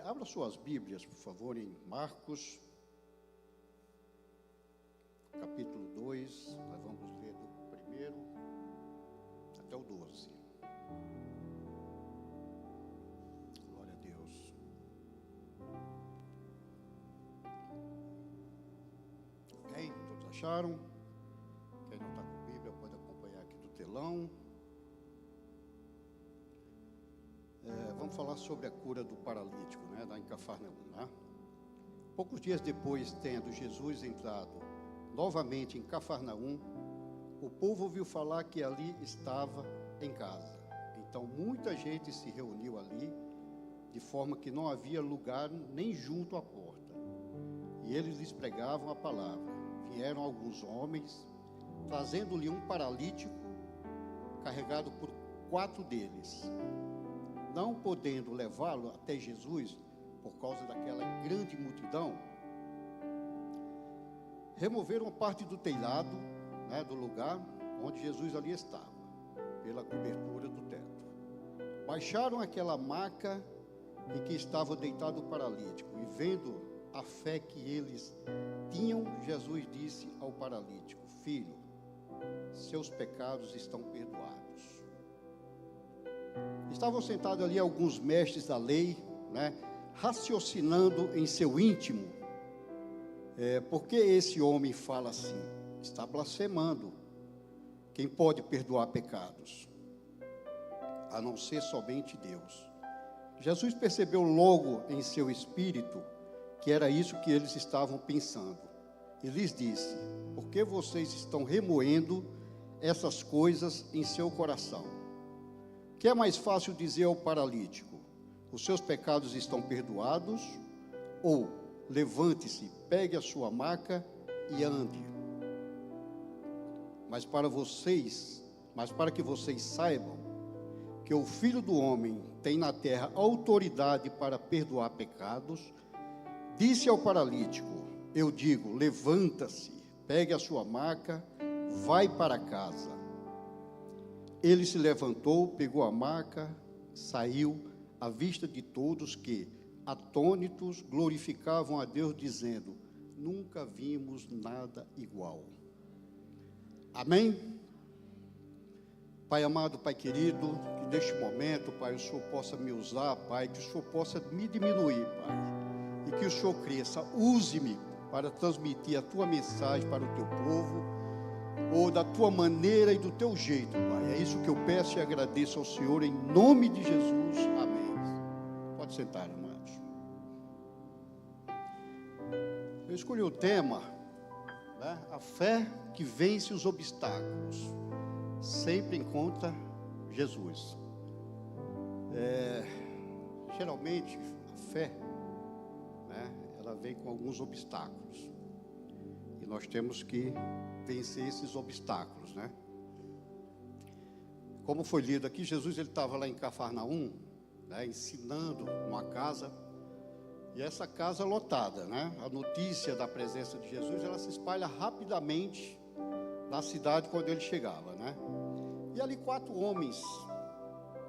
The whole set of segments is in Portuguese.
Abra suas Bíblias, por favor, em Marcos, capítulo 2, nós vamos ler do primeiro até o 12. Glória a Deus. Ok? Todos acharam? Quem não está com Bíblia pode acompanhar aqui do telão. Vamos falar sobre a cura do paralítico, lá em Cafarnaum, Poucos dias depois, tendo Jesus entrado novamente em Cafarnaum, o povo ouviu falar que ali estava em casa. Então muita gente se reuniu ali, de forma que não havia lugar nem junto à porta. E eles lhes pregavam a palavra. Vieram alguns homens, trazendo-lhe um paralítico, carregado por 4 deles. Não podendo levá-lo até Jesus, por causa daquela grande multidão, removeram parte do telhado, do lugar onde Jesus ali estava, pela cobertura do teto. Baixaram aquela maca em que estava deitado o paralítico, e vendo a fé que eles tinham, Jesus disse ao paralítico: Filho, seus pecados estão perdoados. Estavam sentados ali alguns mestres da lei, raciocinando em seu íntimo. Por que esse homem fala assim? Está blasfemando. Quem pode perdoar pecados? A não ser somente Deus. Jesus percebeu logo em seu espírito que era isso que eles estavam pensando. E lhes disse: por que vocês estão remoendo essas coisas em seu coração? Que é mais fácil dizer ao paralítico: os seus pecados estão perdoados, ou levante-se, pegue a sua maca e ande. Mas para que vocês saibam que o Filho do Homem tem na terra autoridade para perdoar pecados, disse ao paralítico: eu digo, levanta-se, pegue a sua maca, vai para casa. Ele se levantou, pegou a maca, saiu à vista de todos que, atônitos, glorificavam a Deus, dizendo: nunca vimos nada igual. Amém? Pai amado, Pai querido, que neste momento, Pai, o Senhor possa me usar, Pai, que o Senhor possa me diminuir, Pai, e que o Senhor cresça. Use-me para transmitir a Tua mensagem para o Teu povo, ou da Tua maneira e do Teu jeito, Pai. É isso que eu peço e agradeço ao Senhor, em nome de Jesus. Amém. Pode sentar, amados. Eu escolhi o tema, a fé que vence os obstáculos, sempre encontra Jesus. Geralmente, a fé, ela vem com alguns obstáculos. E nós temos que vencer esses obstáculos, Como foi lido aqui, Jesus ele estava lá em Cafarnaum, ensinando uma casa, e essa casa lotada, A notícia da presença de Jesus, ela se espalha rapidamente na cidade quando ele chegava, E ali 4 homens,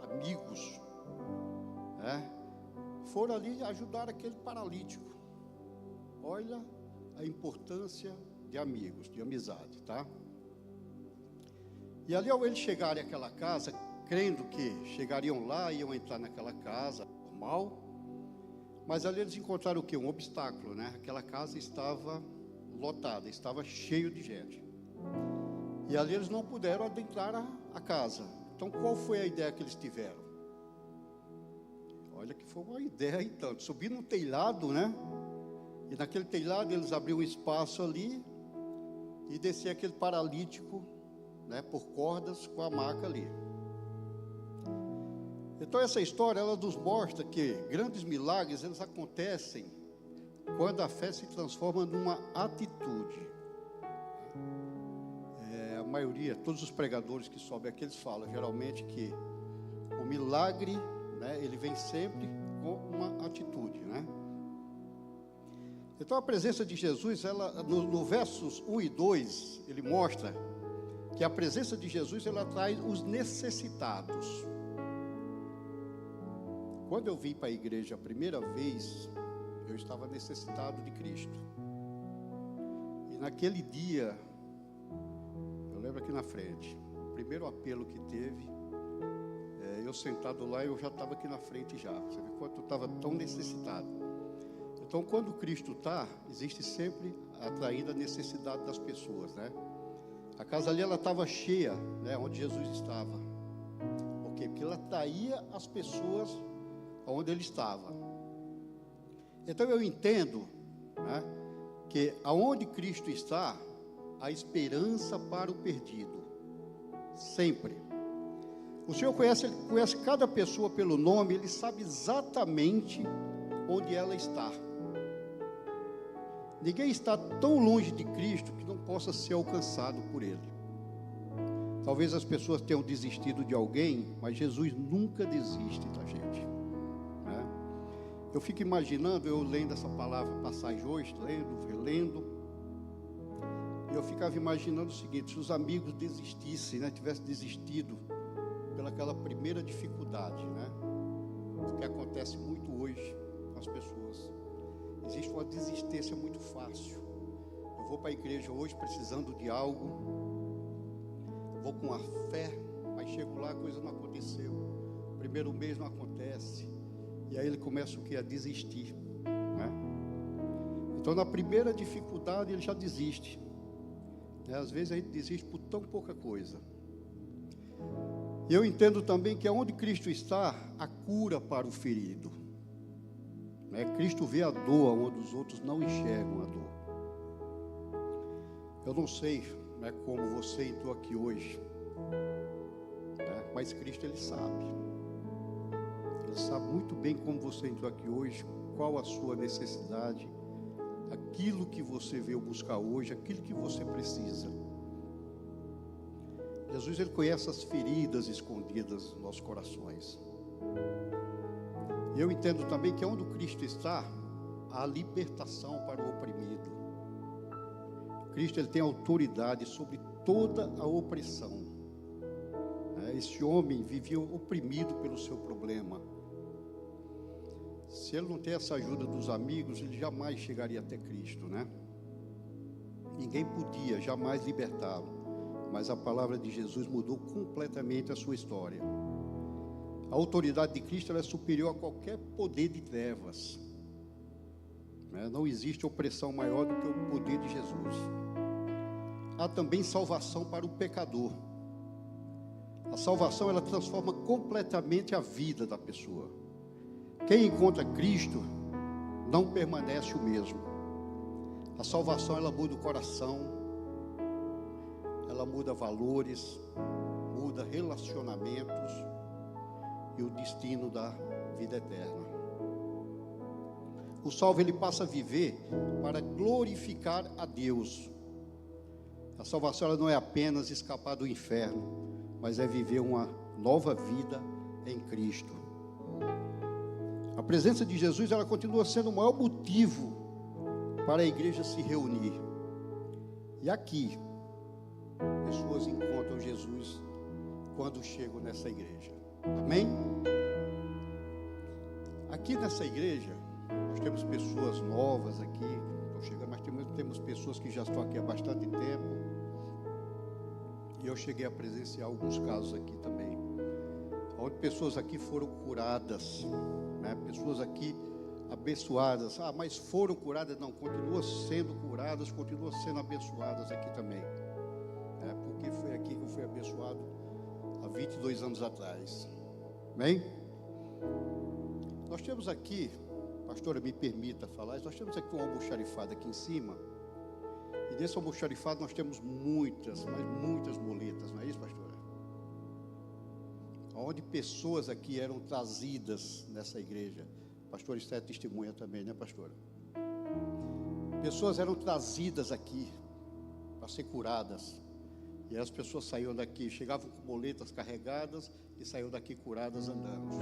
amigos, foram ali ajudar aquele paralítico. Olha a importância de amigos, de amizade, E ali ao eles chegarem àquela casa, crendo que chegariam lá, iam entrar naquela casa, normal, mas ali eles encontraram o quê? Um obstáculo, Aquela casa estava lotada, estava cheio de gente. E ali eles não puderam adentrar a casa. Então qual foi a ideia que eles tiveram? Olha que foi uma ideia e tanto. Subir no telhado, E naquele telhado eles abriram um espaço ali e descer aquele paralítico, por cordas com a maca ali. Então essa história, ela nos mostra que grandes milagres, eles acontecem quando a fé se transforma numa atitude. A maioria, todos os pregadores que sobem aqui, eles falam geralmente que o milagre, ele vem sempre com uma atitude, Então a presença de Jesus, ela, no versos 1 e 2, ele mostra que a presença de Jesus, ela traz os necessitados. Quando eu vim para a igreja a primeira vez, eu estava necessitado de Cristo. E naquele dia, eu lembro aqui na frente, o primeiro apelo que teve, eu sentado lá, eu já estava aqui na frente já. Você vê quanto eu estava tão necessitado. Então, quando Cristo está, existe sempre atraída a necessidade das pessoas, né? A casa ali, ela estava cheia, né? Onde Jesus estava. Por quê? Porque ela atraía as pessoas onde ele estava. Então, eu entendo, né, que aonde Cristo está, há esperança para o perdido. Sempre. O Senhor conhece cada pessoa pelo nome, Ele sabe exatamente onde ela está. Ninguém está tão longe de Cristo que não possa ser alcançado por Ele. Talvez as pessoas tenham desistido de alguém, mas Jesus nunca desiste da gente, né? Eu fico imaginando, eu lendo essa palavra, passagem hoje, relendo, eu ficava imaginando o seguinte: se os amigos desistissem, né, tivessem desistido pelaquela primeira dificuldade, né? O que acontece muito hoje com as pessoas. Existe uma desistência muito fácil. Eu vou para a igreja hoje precisando de algo, vou com a fé, mas chego lá, a coisa não aconteceu. Primeiro mês não acontece. E aí ele começa o que? A desistir, né? Então, na primeira dificuldade, ele já desiste, né? Às vezes a gente desiste por tão pouca coisa. E eu entendo também que onde Cristo está, a cura para o ferido, né? Cristo vê a dor onde os outros não enxergam a dor. Eu não sei, né, como você entrou aqui hoje, né, mas Cristo, Ele sabe. Ele sabe muito bem como você entrou aqui hoje, qual a sua necessidade, aquilo que você veio buscar hoje, aquilo que você precisa. Jesus, Ele conhece as feridas escondidas nos nossos corações. E eu entendo também que onde Cristo está, há libertação para o oprimido. Cristo, Ele tem autoridade sobre toda a opressão. Esse homem vivia oprimido pelo seu problema. Se ele não tem essa ajuda dos amigos, ele jamais chegaria até Cristo, né? Ninguém podia jamais libertá-lo. Mas a palavra de Jesus mudou completamente a sua história. A autoridade de Cristo, ela é superior a qualquer poder de trevas, né? Não existe opressão maior do que o poder de Jesus. Há também salvação para o pecador. A salvação, ela transforma completamente a vida da pessoa. Quem encontra Cristo não permanece o mesmo. A salvação, ela muda o coração, ela muda valores, muda relacionamentos e o destino da vida eterna. O salvo, ele passa a viver para glorificar a Deus. A salvação, ela não é apenas escapar do inferno, mas é viver uma nova vida em Cristo. A presença de Jesus, ela continua sendo o maior motivo para a igreja se reunir. E aqui, pessoas encontram Jesus quando chegam nessa igreja. Amém? Aqui nessa igreja, nós temos pessoas novas aqui, estão chegando, mas temos pessoas que já estão aqui há bastante tempo. E eu cheguei a presenciar alguns casos aqui também, onde pessoas aqui foram curadas, né? Pessoas aqui abençoadas. Mas foram curadas? Não, continuam sendo curadas, continuam sendo abençoadas aqui também. Porque foi aqui que eu fui abençoado há 22 anos atrás. Amém? Nós temos aqui, pastora, me permita falar, nós temos aqui um almoxarifado aqui em cima. E nesse almoxarifado nós temos muitas, mas muitas muletas, não é isso, pastora? Onde pessoas aqui eram trazidas nessa igreja. Pastor Esther é testemunha também, né, pastora? Pessoas eram trazidas aqui para ser curadas. E as pessoas saíam daqui, chegavam com muletas carregadas e saíam daqui curadas andando.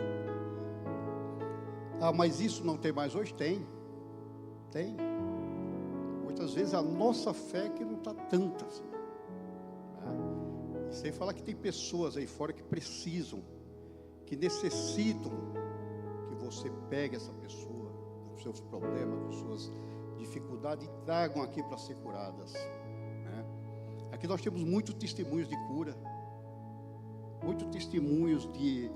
Mas isso não tem mais hoje? Tem. Muitas vezes a nossa fé que não está tanta assim. E sem falar que tem pessoas aí fora que precisam, que necessitam que você pegue essa pessoa, os seus problemas, as suas dificuldades, e tragam aqui para ser curadas, né? Aqui nós temos muitos testemunhos de cura, muitos testemunhos de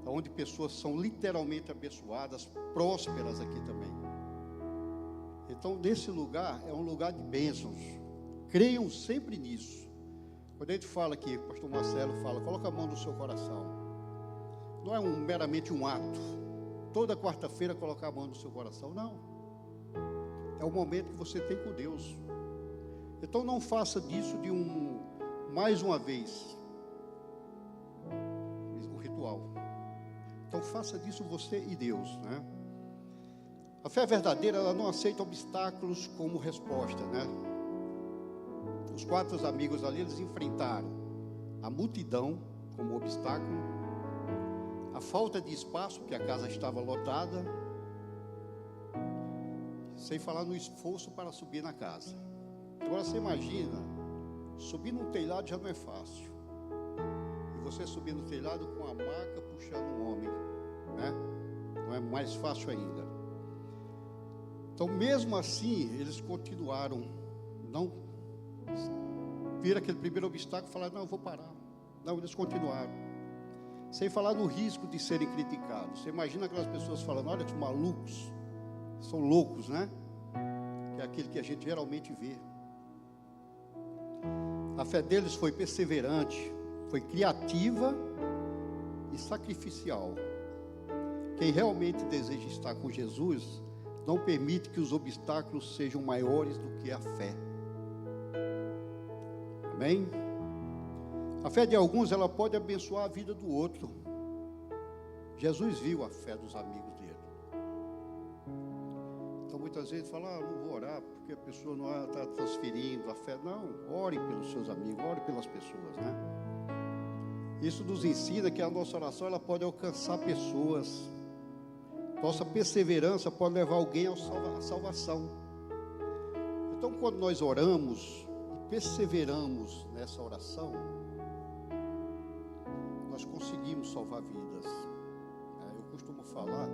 onde pessoas são literalmente abençoadas, prósperas aqui também. Então, nesse lugar é um lugar de bênçãos. Creiam sempre nisso. Quando a gente fala aqui, o pastor Marcelo fala, coloca a mão no seu coração. Não é meramente um ato. Toda quarta-feira colocar a mão no seu coração. Não. É o momento que você tem com Deus. Então não faça disso mais uma vez, o ritual. Então faça disso você e Deus, né? A fé verdadeira, ela não aceita obstáculos como resposta, né? Os 4 amigos ali, eles enfrentaram a multidão como obstáculo, a falta de espaço, porque a casa estava lotada, sem falar no esforço para subir na casa. Agora você imagina, subir num telhado já não é fácil. E você subir no telhado com a maca puxando um homem, né? Não é mais fácil ainda. Então, mesmo assim, eles continuaram, não viram aquele primeiro obstáculo e falaram, não, eu vou parar. Não, eles continuaram. Sem falar no risco de serem criticados. Você imagina aquelas pessoas falando, olha que malucos, são loucos, né? Que é aquele que a gente geralmente vê. A fé deles foi perseverante, foi criativa e sacrificial. Quem realmente deseja estar com Jesus, não permite que os obstáculos sejam maiores do que a fé. Amém? A fé de alguns, ela pode abençoar a vida do outro. Jesus viu a fé dos amigos dele. Então muitas vezes fala, não vou orar porque a pessoa não está transferindo a fé. Não, ore pelos seus amigos, ore pelas pessoas, né? Isso nos ensina que a nossa oração, ela pode alcançar pessoas. Nossa perseverança pode levar alguém à salvação. Então, quando nós oramos e perseveramos nessa oração, nós conseguimos salvar vidas. Eu costumo falar,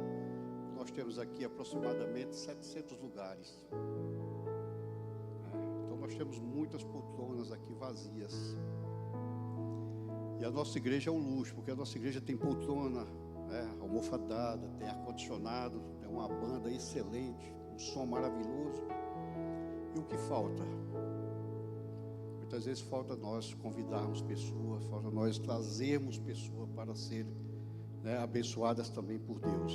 nós temos aqui aproximadamente 700 lugares. Então, nós temos muitas poltronas aqui vazias. E a nossa igreja é um luxo, porque a nossa igreja tem poltrona, almofadada, tem ar-condicionado, tem uma banda excelente, um som maravilhoso. E o que falta? Muitas vezes falta nós convidarmos pessoas, falta nós trazermos pessoas para serem abençoadas também por Deus.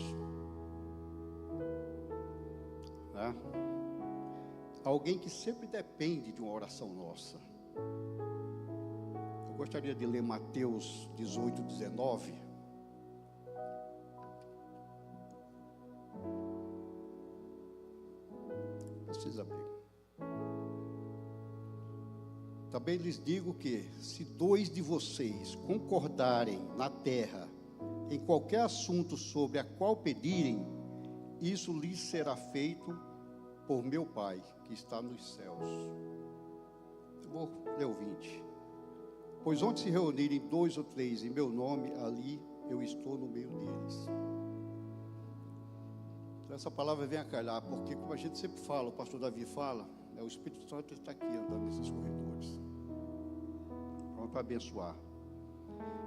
Né? Alguém que sempre depende de uma oração nossa. Eu gostaria de ler Mateus 18, 19. Precisa abrir. Também lhes digo que, se 2 de vocês concordarem na terra em qualquer assunto sobre a qual pedirem, isso lhes será feito por meu Pai, que está nos céus. Eu vou ler o 20. Pois onde se reunirem 2 ou 3 em meu nome, ali eu estou no meio deles. Essa palavra vem a calhar, porque como a gente sempre fala, o pastor Davi fala, o Espírito Santo está aqui andando nesses corredores, pronto para abençoar.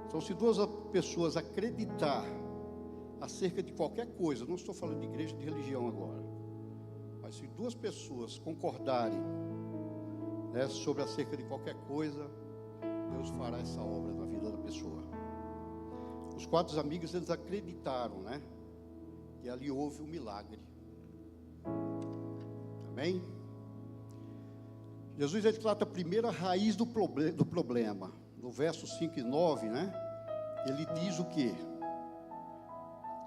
Então, se 2 pessoas acreditar acerca de qualquer coisa, não estou falando de igreja, de religião agora, mas se 2 pessoas concordarem sobre acerca de qualquer coisa, Deus fará essa obra na vida da pessoa. Os 4 amigos, eles acreditaram, né? E ali houve um milagre. Amém? Jesus, ele trata a primeira raiz do problema. No verso 5 e 9, né? Ele diz o quê?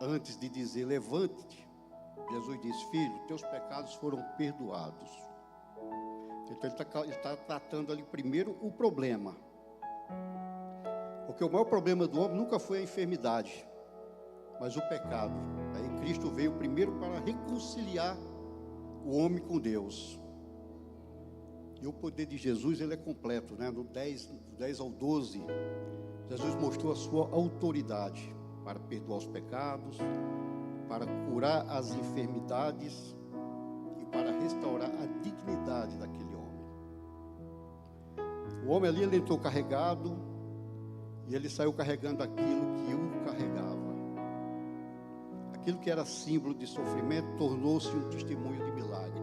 Antes de dizer, levante-te, Jesus diz, filho, teus pecados foram perdoados. Então ele está tratando ali primeiro o problema. Porque o maior problema do homem nunca foi a enfermidade, mas o pecado. Aí Cristo veio primeiro para reconciliar o homem com Deus. E o poder de Jesus, ele é completo, né? Do 10 ao 12, Jesus mostrou a sua autoridade para perdoar os pecados, para curar as enfermidades e para restaurar a dignidade daquele homem. O homem ali, ele entrou carregado e ele saiu carregando aquilo que o carregava. Aquilo que era símbolo de sofrimento tornou-se um testemunho de milagre.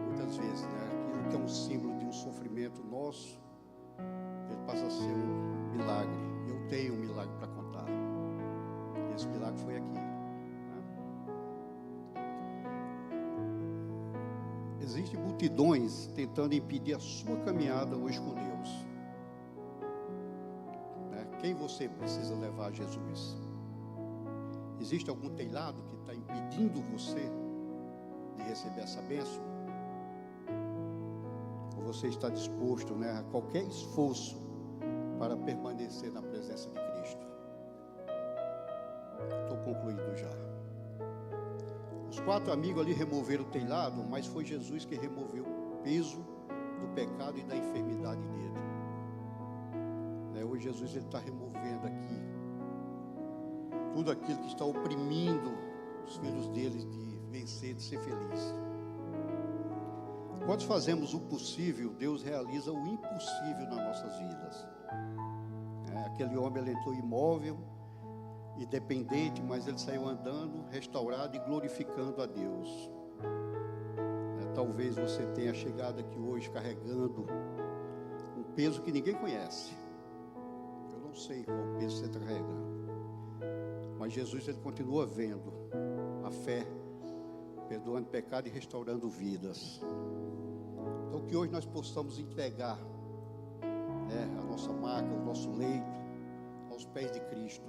Muitas vezes, aquilo que é um símbolo de um sofrimento nosso, ele passa a ser um milagre. Eu tenho um milagre para contar. E esse milagre foi aqui. Existem multidões tentando impedir a sua caminhada hoje com Deus. Quem você precisa levar a Jesus? Existe algum telhado que está impedindo você de receber essa bênção? Ou você está disposto, a qualquer esforço para permanecer na presença de Cristo? Estou concluindo já. Os 4 amigos ali removeram o telhado, mas foi Jesus que removeu o peso do pecado e da enfermidade dele. Hoje Jesus está removendo aqui tudo aquilo que está oprimindo os filhos dele de vencer, de ser feliz. Quando fazemos o possível, Deus realiza o impossível nas nossas vidas. Aquele homem, ele entrou imóvel e dependente, mas ele saiu andando, restaurado e glorificando a Deus. Talvez você tenha chegado aqui hoje carregando um peso que ninguém conhece. Eu não sei qual peso você está carregando, mas Jesus, ele continua vendo a fé, perdoando pecado e restaurando vidas. Então que hoje nós possamos entregar a nossa maca, o nosso leito aos pés de Cristo.